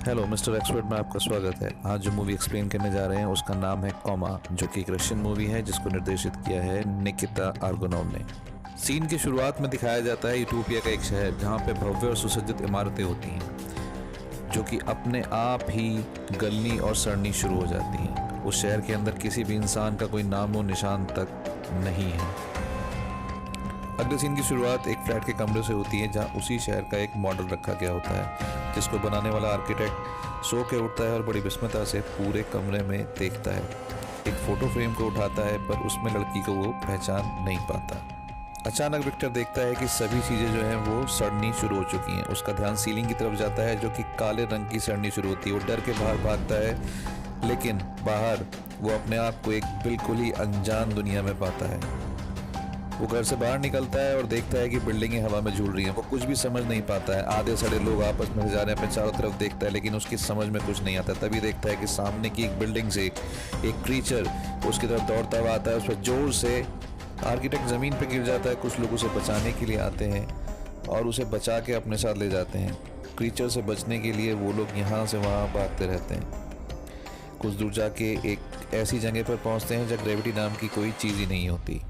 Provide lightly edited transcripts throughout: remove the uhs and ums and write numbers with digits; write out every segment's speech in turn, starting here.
Hello mister expert में आपका स्वागत है। आज जो मूवी एक्सप्लेन करने जा रहे हैं उसका नाम है कॉमा, जो कि एक रशियन मूवी है जिसको निर्देशित किया है निकिता आर्गोनोव ने। सीन की शुरुआत में दिखाया जाता है यूटोपिया का एक शहर जहाँ पे भव्य और सुसज्जित इमारतें होती हैं जो कि अपने आप ही गलनी और सड़नी शुरू हो जाती हैं। उस शहर के अंदर किसी भी इंसान का कोई नामो निशान तक नहीं है। अगले सीन की शुरुआत एक फ्लैट के कमरे से होती है जहां उसी शहर का एक मॉडल रखा गया होता है जिसको बनाने वाला आर्किटेक्ट सो के उठता है और बड़ी विस्मयता से पूरे कमरे में देखता है। एक फोटो फ्रेम को उठाता है पर उसमें लड़की को वो पहचान नहीं पाता। अचानक विक्टर देखता है कि सभी चीज़ें जो हैं वो सड़नी शुरू हो चुकी हैं। उसका ध्यान सीलिंग की तरफ जाता है जो कि काले रंग की सड़नी शुरू होती है। वो डर के बाहर भागता है लेकिन बाहर वो अपने आप को एक बिल्कुल ही अनजान दुनिया में पाता है। वो घर से बाहर निकलता है और देखता है कि बिल्डिंगें हवा में झूल रही हैं। वो कुछ भी समझ नहीं पाता है। आधे सड़े लोग आपस में जा रहे हैं, अपने चारों तरफ देखता है लेकिन उसकी समझ में कुछ नहीं आता। तभी देखता है कि सामने की एक बिल्डिंग से एक क्रीचर उसकी तरफ दौड़ता हुआ आता है। उस पर जोर से आर्किटेक्ट ज़मीन पर गिर जाता है। कुछ लोग उसे बचाने के लिए आते हैं और उसे बचा के अपने साथ ले जाते हैं। क्रीचर से बचने के लिए वो लोग यहाँ से वहाँ भागते रहते हैं। कुछ दूर जाके एक ऐसी जगह पर पहुँचते हैं जहाँ ग्रेविटी नाम की कोई चीज़ ही नहीं होती।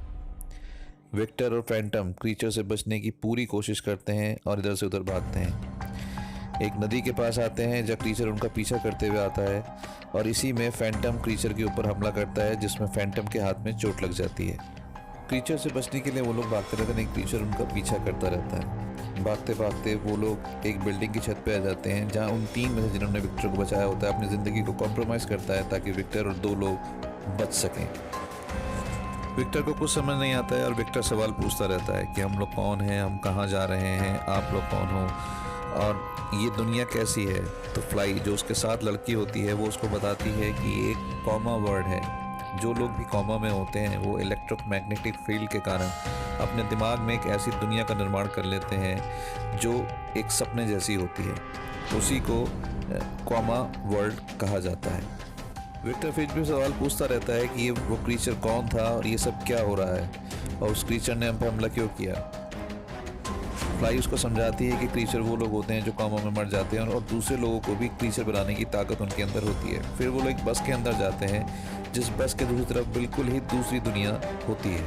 विक्टर और फैंटम क्रीचर से बचने की पूरी कोशिश करते हैं और इधर से उधर भागते हैं। एक नदी के पास आते हैं जहाँ क्रीचर उनका पीछा करते हुए आता है और इसी में फैंटम क्रीचर के ऊपर हमला करता है जिसमें फैंटम के हाथ में चोट लग जाती है। क्रीचर से बचने के लिए वो लोग भागते रहते हैं लेकिन क्रीचर उनका पीछा करता रहता है। भागते भागते वो लोग एक बिल्डिंग की छत पर आ जाते हैं जहाँ उन तीन में से जिन्होंने विक्टर को बचाया होता है अपनी ज़िंदगी को कॉम्प्रोमाइज़ करता है ताकि विक्टर और दो लोग बच सकें। विक्टर को कुछ समझ नहीं आता है और विक्टर सवाल पूछता रहता है कि हम लोग कौन हैं, हम कहाँ जा रहे हैं, आप लोग कौन हो और ये दुनिया कैसी है। तो फ्लाई जो उसके साथ लड़की होती है वो उसको बताती है कि एक कॉमा वर्ड है। जो लोग भी कॉमा में होते हैं वो इलेक्ट्रोमैग्नेटिक फील्ड के कारण अपने दिमाग में एक ऐसी दुनिया का निर्माण कर लेते हैं जो एक सपने जैसी होती है। उसी को कॉमा वर्ल्ड कहा जाता है। विक्टर फिर भी सवाल पूछता रहता है कि ये वो क्रीचर कौन था और ये सब क्या हो रहा है और उस क्रीचर ने हम पर हमला क्यों किया। फ्लाई उसको समझाती है कि क्रीचर वो लोग होते हैं जो कॉमा में मर जाते हैं और दूसरे लोगों को भी क्रीचर बनाने की ताकत उनके अंदर होती है। फिर वो लोग एक बस के अंदर जाते हैं जिस बस के दूसरी तरफ बिल्कुल ही दूसरी दुनिया होती है।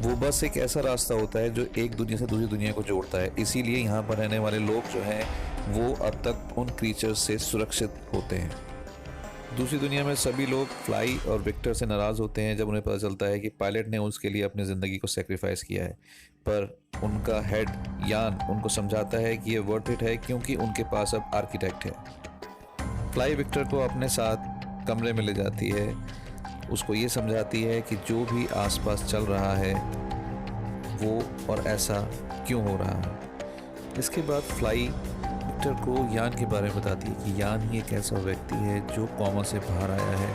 वो बस एक ऐसा रास्ता होता है जो एक दुनिया से दूसरी दुनिया को जोड़ता है। इसीलिए यहाँ पर रहने वाले लोग जो हैं वो अब तक उन क्रीचर्स से सुरक्षित होते हैं। दूसरी दुनिया में सभी लोग फ्लाई और विक्टर से नाराज़ होते हैं जब उन्हें पता चलता है कि पायलट ने उसके लिए अपनी ज़िंदगी को सेक्रीफाइस किया है। पर उनका हेड यान उनको समझाता है कि ये वर्थ इट है क्योंकि उनके पास अब आर्किटेक्ट है। फ्लाई विक्टर को अपने साथ कमरे में ले जाती है। उसको ये समझाती है कि जो भी आसपास चल रहा है वो और ऐसा क्यों हो रहा है। इसके बाद फ्लाई विक्टर को यान के बारे में बताती है कि यान ही एक ऐसा व्यक्ति है जो कॉमा से बाहर आया है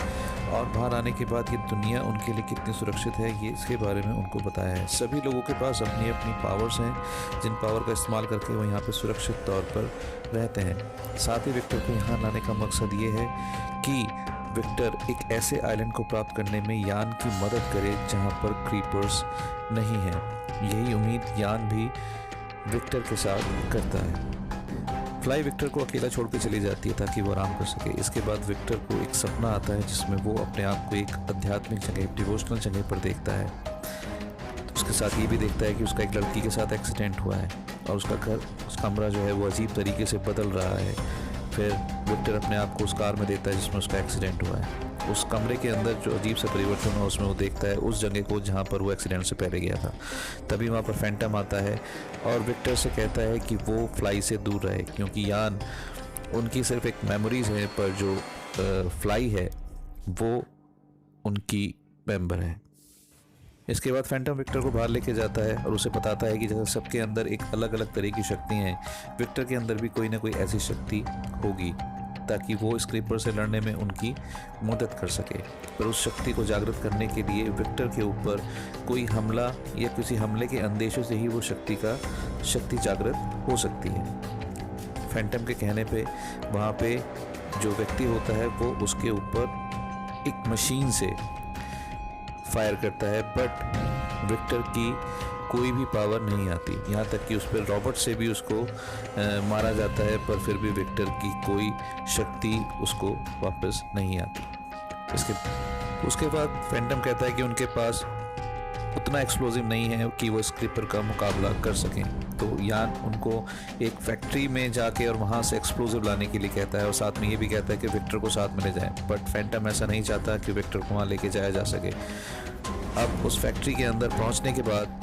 और बाहर आने के बाद ये दुनिया उनके लिए कितनी सुरक्षित है ये इसके बारे में उनको बताया है। सभी लोगों के पास अपनी अपनी पावर्स हैं जिन पावर का इस्तेमाल करके वो यहाँ पे सुरक्षित तौर पर रहते हैं। साथ ही विक्टर को यहाँ लाने का मकसद ये है कि विक्टर एक ऐसे आइलैंड को प्राप्त करने में यान की मदद करे जहाँ पर क्रीपर्स नहीं हैं। यही उम्मीद यान भी विक्टर के साथ करता है। फ्लाई विक्टर को अकेला छोड़ के चली जाती है ताकि वो आराम कर सके। इसके बाद विक्टर को एक सपना आता है जिसमें वो अपने आप को एक आध्यात्मिक जगह, डिवोशनल जगह पर देखता है। तो उसके साथ ये भी देखता है कि उसका एक लड़की के साथ एक्सीडेंट हुआ है और उसका घर, उस कमरा जो है वो अजीब तरीके से बदल रहा है। फिर विक्टर अपने आप को उस कार में देखता है जिसमें उसका एक्सीडेंट हुआ है। उस कमरे के अंदर जो अजीब सा परिवर्तन हुआ उसमें वो देखता है उस जगह को जहाँ पर वो एक्सीडेंट से पहले गया था। तभी वहाँ पर फैंटम आता है और विक्टर से कहता है कि वो फ्लाई से दूर रहे क्योंकि यान उनकी सिर्फ एक मेमोरीज है पर जो फ्लाई है वो उनकी मेंबर है। इसके बाद फैंटम विक्टर को बाहर लेके जाता है और उसे बताता है कि जैसे सबके अंदर एक अलग अलग तरह की शक्तियाँ हैं, विक्टर के अंदर भी कोई ना कोई ऐसी शक्ति होगी ताकि वो इस क्रीपर से लड़ने में उनकी मदद कर सके। पर उस शक्ति को जागृत करने के लिए विक्टर के ऊपर कोई हमला या किसी हमले के अंदेशे से ही वो शक्ति जागृत हो सकती है। फैंटम के कहने पे वहाँ पे जो व्यक्ति होता है वो उसके ऊपर एक मशीन से फायर करता है बट विक्टर की कोई भी पावर नहीं आती, यहाँ तक कि उस पर रॉबर्ट से भी उसको मारा जाता है, पर फिर भी विक्टर की कोई शक्ति उसको वापस नहीं आती। उसके बाद फैंटम कहता है कि उनके पास उतना एक्सप्लोजिव नहीं है कि वो स्क्रीपर का मुकाबला कर सकें। तो यान उनको एक फैक्ट्री में जाके और वहाँ से एक्सप्लोजिव लाने के लिए कहता है, और साथ में ये भी कहता है कि विक्टर को साथ में ले जाएं। बट फैंटम ऐसा नहीं चाहता कि विक्टर को वहाँ लेके जाया जा सके। अब उस फैक्ट्री के अंदर पहुँचने के बाद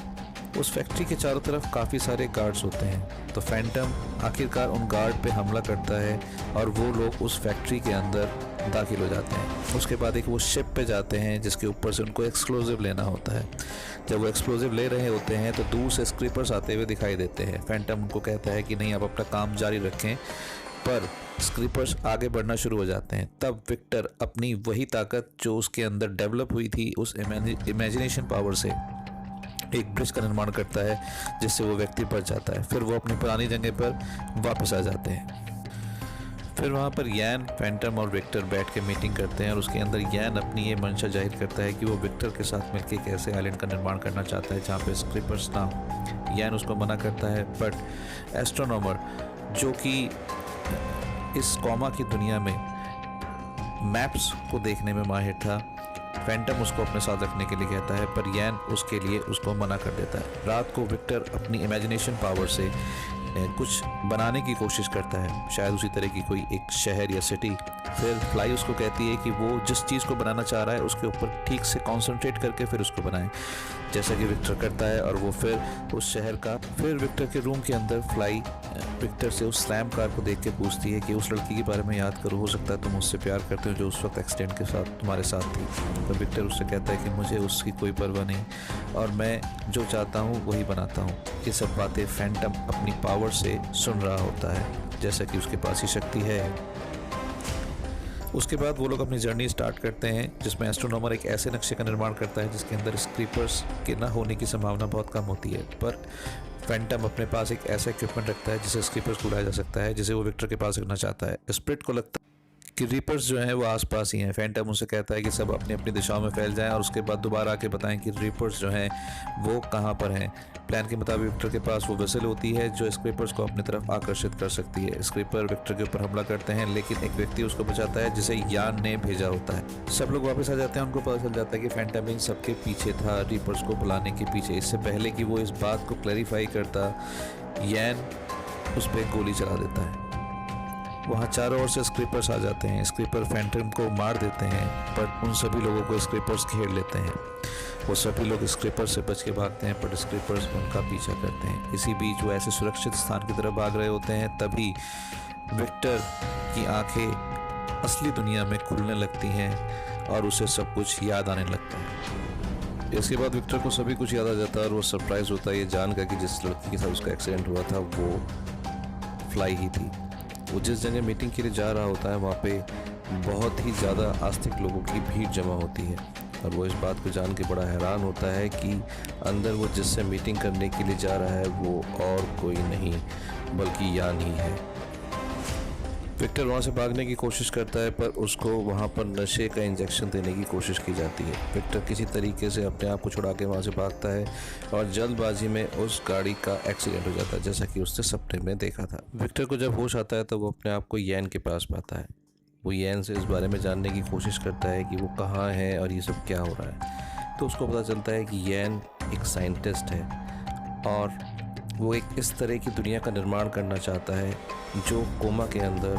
उस फैक्ट्री के चारों तरफ काफ़ी सारे गार्ड्स होते हैं, तो फैंटम आखिरकार उन गार्ड पे हमला करता है और वो लोग उस फैक्ट्री के अंदर दाखिल हो जाते हैं। उसके बाद एक वो शिप पे जाते हैं जिसके ऊपर से उनको एक्सप्लोजिव लेना होता है। जब वो एक्सप्लोजिव ले रहे होते हैं तो दूर से स्क्रीपर्स आते हुए दिखाई देते हैं। फैंटम उनको कहता है कि नहीं, आप अपना काम जारी रखें, पर स्क्रीपर्स आगे बढ़ना शुरू हो जाते हैं। तब विक्टर अपनी वही ताकत जो उसके अंदर डेवलप हुई थी, उस इमेजिनेशन पावर से एक ब्रिज का निर्माण करता है जिससे वो व्यक्ति बच जाता है। फिर वो अपनी पुरानी जगह पर वापस आ जाते हैं। फिर वहाँ पर यान, फैंटम और विक्टर बैठ के मीटिंग करते हैं और उसके अंदर यान अपनी ये मंशा जाहिर करता है कि वो विक्टर के साथ मिलकर एक ऐसे आइलैंड का निर्माण करना चाहता है जहाँ पे स्क्रीपर्स ना हो। यान उसको मना करता है, बट एस्ट्रोनॉमर जो कि इस कॉमा की दुनिया में मैप्स को देखने में माहिर था, फैंटम उसको अपने साथ रखने के लिए कहता है, पर यान उसके लिए उसको मना कर देता है। रात को विक्टर अपनी इमेजिनेशन पावर से कुछ बनाने की कोशिश करता है, शायद उसी तरह की कोई एक शहर या सिटी। फिर फ्लाई उसको कहती है कि वो जिस चीज़ को बनाना चाह रहा है उसके ऊपर ठीक से कंसंट्रेट करके फिर उसको बनाए, जैसा कि विक्टर करता है। और वो फिर उस शहर का, फिर विक्टर के रूम के अंदर फ्लाई विक्टर से उस स्लैम कार को देख के पूछती है कि उस लड़की के बारे में याद करो, हो सकता है तुम उससे प्यार करते हो जो उस वक्त एक्सीडेंट के साथ तुम्हारे साथ थी। तो विक्टर उससे कहता है कि मुझे उसकी कोई परवाह नहीं और मैं जो चाहता हूँ वही बनाता हूँ। ये सब बातें फैंटम अपनी पावर से सुन रहा होता है, जैसा कि उसके पास ही शक्ति है। उसके बाद वो लोग अपनी जर्नी स्टार्ट करते हैं जिसमें एस्ट्रोनॉमर एक ऐसे नक्शे का निर्माण करता है जिसके अंदर स्क्रीपर्स के ना होने की संभावना बहुत कम होती है। पर फैंटम अपने पास एक ऐसा इक्विपमेंट रखता है जिसे स्क्रीपर्स को उड़ाया जा सकता है, जिसे वो विक्टर के पास रखना चाहता है। स्प्रिट को लगता है कि रीपर्स जो हैं वो आसपास ही हैं। फैंटम उसे कहता है कि सब अपनी अपनी दिशाओं में फैल जाएं और उसके बाद दोबारा आके बताएं कि रीपर्स जो हैं वो कहाँ पर हैं। प्लान के मुताबिक विक्टर के पास वो वेसल होती है जो स्क्रीपर्स को अपनी तरफ आकर्षित कर सकती है। स्क्रीपर विक्टर के ऊपर हमला करते हैं, लेकिन एक व्यक्ति उसको बचाता है जिसे यान ने भेजा होता है। सब लोग वापस आ जाते हैं। उनको पता चल जाता है कि फैंटम इन सबके पीछे था, रीपर्स को बुलाने के पीछे। इससे पहले कि वो इस बात को क्लैरिफाई करता, यान उस पर गोली चला देता है। वहाँ चारों ओर से स्क्रीपर्स आ जाते हैं। स्क्रीपर फैंटम को मार देते हैं, पर उन सभी लोगों को स्क्रीपर्स घेर लेते हैं। वो सभी लोग स्क्रीपर्स से बच के भागते हैं, पर स्क्रीपर्स उनका पीछा करते हैं। इसी बीच वो ऐसे सुरक्षित स्थान की तरफ भाग रहे होते हैं, तभी विक्टर की आंखें असली दुनिया में खुलने लगती हैं और उसे सब कुछ याद आने लगता है। इसके बाद विक्टर को सभी कुछ याद आ जाता है और वो सरप्राइज होता है ये जानकर कि जिस लड़की के साथ उसका एक्सीडेंट हुआ था वो फ्लाई ही थी। वो जिस जगह मीटिंग के लिए जा रहा होता है वहाँ पे बहुत ही ज़्यादा आस्तिक लोगों की भीड़ जमा होती है और वो इस बात को जान के बड़ा हैरान होता है कि अंदर वो जिससे मीटिंग करने के लिए जा रहा है वो और कोई नहीं बल्कि यान ही है। विक्टर वहाँ से भागने की कोशिश करता है, पर उसको वहाँ पर नशे का इंजेक्शन देने की कोशिश की जाती है। विक्टर किसी तरीके से अपने आप को छुड़ा के वहाँ से भागता है और जल्दबाजी में उस गाड़ी का एक्सीडेंट हो जाता है, जैसा कि उसने सपने में देखा था। विक्टर को जब होश आता है तो वो अपने आप को यान के पास पाता है। वो यान से इस बारे में जानने की कोशिश करता है कि वो कहाँ है और ये सब क्या हो रहा है। तो उसको पता चलता है कि यान एक साइंटिस्ट है और वो एक इस तरह की दुनिया का निर्माण करना चाहता है जो कोमा के अंदर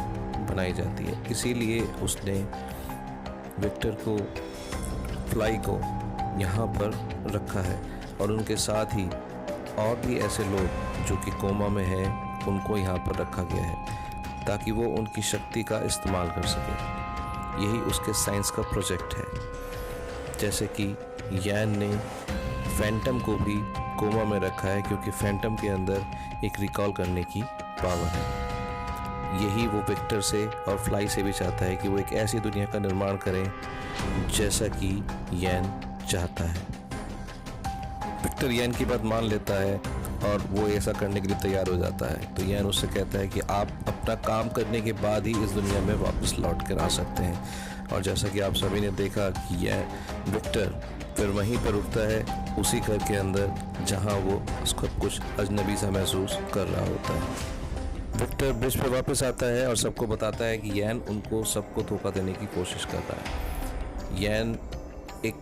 बनाई जाती है। इसीलिए उसने विक्टर को, फ्लाई को यहाँ पर रखा है और उनके साथ ही और भी ऐसे लोग जो कि कोमा में हैं उनको यहाँ पर रखा गया है ताकि वो उनकी शक्ति का इस्तेमाल कर सके। यही उसके साइंस का प्रोजेक्ट है। जैसे कि यान ने फैंटम को भी कोमा में रखा है क्योंकि फैंटम के अंदर एक रिकॉल करने की पावर है। यही वो विक्टर से और फ्लाई से भी चाहता है कि वो एक ऐसी दुनिया का निर्माण करें जैसा कि यान चाहता है। विक्टर यान की बात मान लेता है और वो ऐसा करने के लिए तैयार हो जाता है। तो यान उससे कहता है कि आप अपना काम करने के बाद ही इस दुनिया में वापस लौट कर आ सकते हैं और जैसा कि आप सभी ने देखा कि यह विक्टर फिर वहीं पर रुकता है उसी घर के अंदर जहां वो उसको कुछ अजनबी सा महसूस कर रहा होता है। विक्टर ब्रिज पे वापस आता है और सबको बताता है कि यैन उनको सबको धोखा देने की कोशिश कर रहा है। यैन एक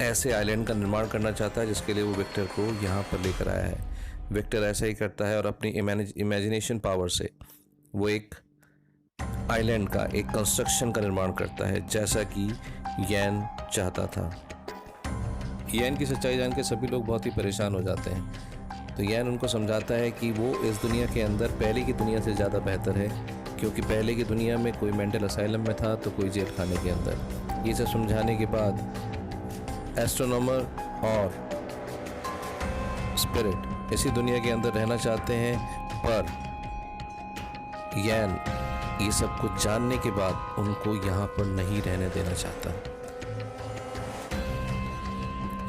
ऐसे आइलैंड का निर्माण करना चाहता है जिसके लिए वो विक्टर को यहाँ पर लेकर आया है। विक्टर ऐसा ही करता है और अपनी इमेजिनेशन पावर से वो एक आइलैंड का एक कंस्ट्रक्शन का निर्माण करता है जैसा कि यैन चाहता था। यैन की सच्चाई जान के सभी लोग बहुत ही परेशान हो जाते हैं। तो यैन उनको समझाता है कि वो इस दुनिया के अंदर पहले की दुनिया से ज़्यादा बेहतर है, क्योंकि पहले की दुनिया में कोई मेंटल असाइलम में था तो कोई जेल खाने के अंदर। ये सब समझाने के बाद एस्ट्रोनॉमर और स्पिरिट इसी दुनिया के अंदर रहना चाहते हैं, पर यैन ये सब कुछ जानने के बाद उनको यहाँ पर नहीं रहने देना चाहता।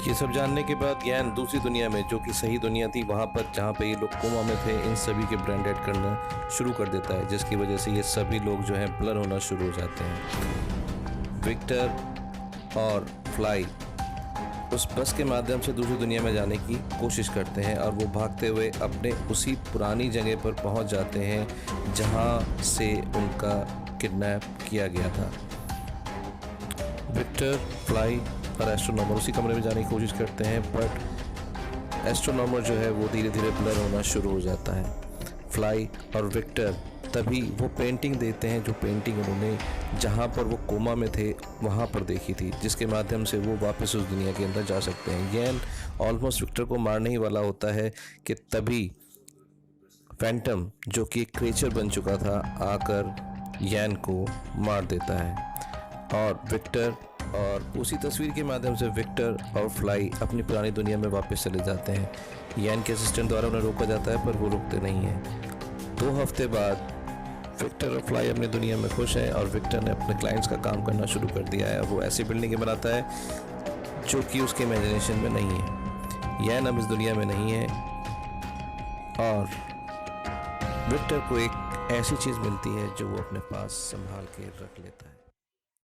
ये सब जानने के बाद यैन दूसरी दुनिया में, जो कि सही दुनिया थी, वहाँ पर जहाँ पे ये लोग कोमा में थे, इन सभी के ब्रेन डेड करना शुरू कर देता है, जिसकी वजह से ये सभी लोग जो हैं ब्लर होना शुरू हो जाते हैं। विक्टर और फ्लाई उस बस के माध्यम से दूसरी दुनिया में जाने की कोशिश करते हैं और वो भागते हुए अपने उसी पुरानी जगह पर पहुंच जाते हैं जहां से उनका किडनैप किया गया था। विक्टर, फ्लाई और एस्ट्रोनॉमर उसी कमरे में जाने की कोशिश करते हैं, बट एस्ट्रोनॉमर जो है वो धीरे धीरे ब्लर होना शुरू हो जाता है। फ्लाई और विक्टर तभी वो पेंटिंग देते हैं जो पेंटिंग उन्होंने जहाँ पर वो कोमा में थे वहाँ पर देखी थी, जिसके माध्यम से वो वापस उस दुनिया के अंदर जा सकते हैं। यैन ऑलमोस्ट विक्टर को मारने ही वाला होता है कि तभी फैंटम, जो कि एक क्रिएचर बन चुका था, आकर यैन को मार देता है। और विक्टर और उसी तस्वीर के माध्यम से विक्टर और फ्लाई अपनी पुरानी दुनिया में वापस चले जाते हैं। यैन के असिस्टेंट द्वारा उन्हें रोका जाता है, पर वो रुकते नहीं हैं। 2 हफ्ते बाद विक्टर और फ्लाई अपनी दुनिया में खुश हैं और विक्टर ने अपने क्लाइंट्स का काम करना शुरू कर दिया है। वो ऐसी बिल्डिंगें बनाता है जो कि उसके इमेजिनेशन में नहीं है। यैन अब इस दुनिया में नहीं है और विक्टर को एक ऐसी चीज़ मिलती है जो वो अपने पास संभाल के रख लेता है।